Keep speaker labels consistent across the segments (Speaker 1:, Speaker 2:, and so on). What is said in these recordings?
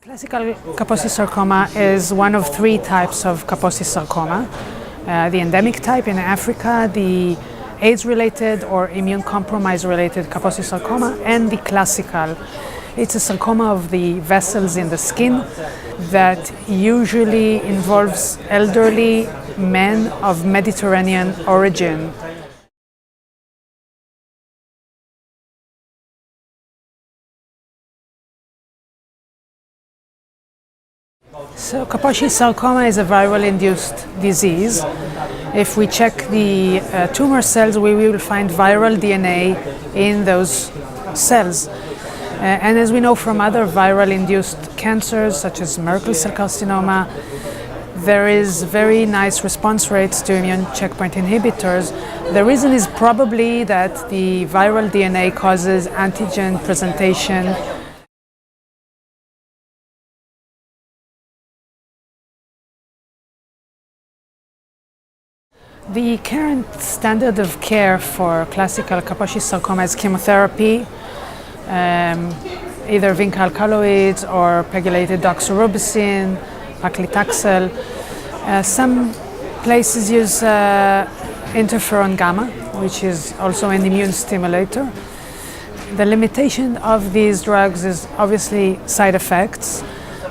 Speaker 1: Classical Kaposi Sarcoma is one of three types of Kaposi sarcoma. The endemic type in Africa, the AIDS-related or immune-compromise-related Kaposi sarcoma, and the classical. It's a sarcoma of the vessels in the skin that usually involves elderly men of Mediterranean origin. So Kaposi sarcoma is a viral-induced disease. If we check the tumor cells, we will find viral DNA in those cells. And as we know from other viral-induced cancers, such as Merkel cell carcinoma, there is very nice response rates to immune checkpoint inhibitors. The reason is probably that the viral DNA causes antigen presentation. The current standard of care for classical Kaposi sarcoma is chemotherapy, either zinc alkaloids or pegylated doxorubicin, paclitaxel. Some places use interferon gamma, which is also an immune stimulator. The limitation of these drugs is obviously side effects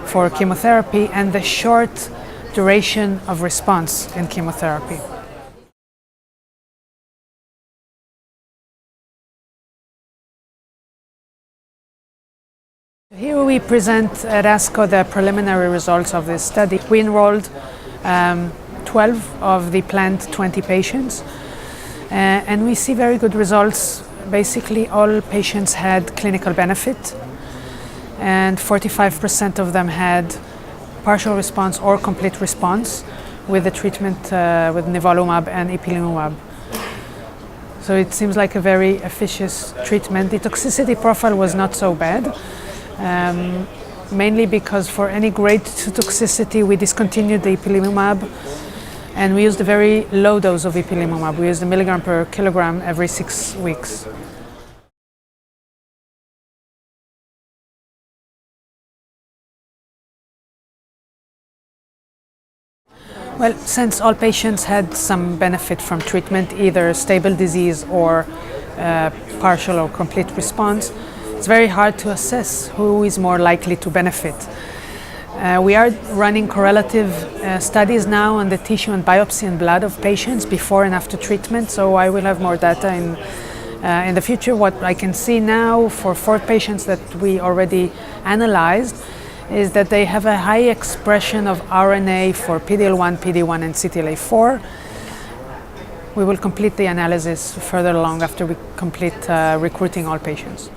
Speaker 1: for chemotherapy and the short duration of response in chemotherapy. Here we present at ASCO the preliminary results of this study. We enrolled 12 of the planned 20 patients, and we see very good results. Basically, all patients had clinical benefit, and 45% of them had partial response or complete response with the treatment with nivolumab and ipilimumab. So it seems like a very efficacious treatment. The toxicity profile was not so bad. Mainly because for any grade 2 toxicity we discontinued the ipilimumab and we used a very low dose of ipilimumab. We used a milligram per kilogram every 6 weeks. Well, since all patients had some benefit from treatment, either stable disease or partial or complete response, it's very hard to assess who is more likely to benefit. We are running correlative studies now on the tissue and biopsy and blood of patients before and after treatment, so I will have more data in the future. What I can see now for 4 patients that we already analyzed is that they have a high expression of RNA for PD-L1, PD-1 and CTLA-4. We will complete the analysis further along after we complete recruiting all patients.